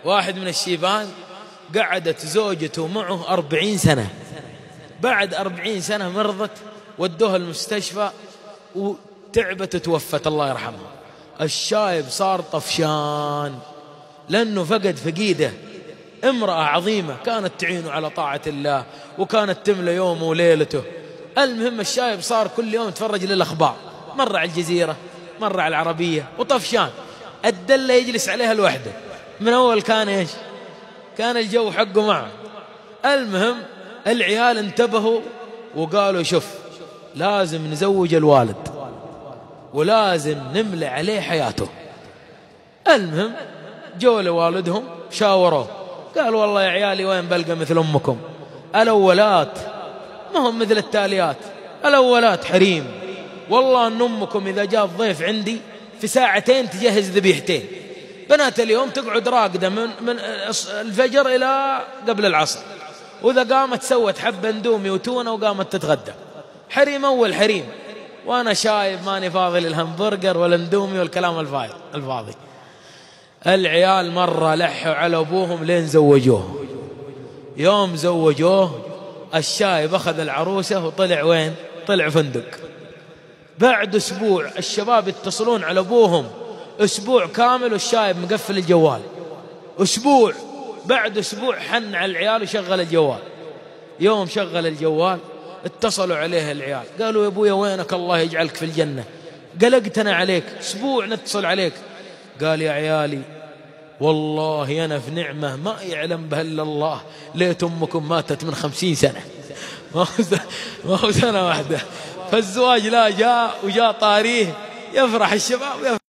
واحد من الشيبان قعدت زوجته معه 40 سنة. بعد 40 سنة مرضت، ودوها المستشفى وتعبت وتوفت الله يرحمها. الشايب صار طفشان لأنه فقد فقيدة، امرأة عظيمة كانت تعينه على طاعة الله وكانت تملى يومه وليلته. المهم الشايب صار كل يوم يتفرج للأخبار، مرة على الجزيرة مرة على العربية، وطفشان. الدلة يجلس عليها لوحده. من أول كان إيش؟ كان الجو حقه معه. المهم العيال انتبهوا وقالوا شوف، لازم نزوج الوالد ولازم نملى عليه حياته. المهم جو لوالدهم شاوروه، قال والله يا عيالي وين بلقى مثل أمكم؟ الأولات ما هم مثل التاليات، الأولات حريم. والله أن أمكم إذا جاء الضيف عندي في ساعتين تجهز ذبيحتين، بنات اليوم تقعد راقدة من الفجر إلى قبل العصر، وإذا قامت سوت حبة اندومي وتونة وقامت تتغدى. حريم أول حريم، وأنا شايب ماني فاضي للهمبرجر والاندومي والكلام الفاضي. العيال مرة لحوا على أبوهم لين زوجوه. يوم زوجوه الشايب أخذ العروسة وطلع وين؟ طلع فندق. بعد أسبوع الشباب يتصلون على أبوهم، أسبوع كامل والشايب مقفل الجوال. أسبوع بعد أسبوع حن على العيال وشغل الجوال. يوم شغل الجوال اتصلوا عليه العيال، قالوا يا أبويا وينك؟ الله يجعلك في الجنة، قلقتنا عليك، أسبوع نتصل عليك. قال يا عيالي والله أنا في نعمة ما يعلم بها إلا الله، ليت أمكم ماتت من 50 سنة، ما هو سنة واحدة. فالزواج لا جاء وجاء طاريه، يفرح الشباب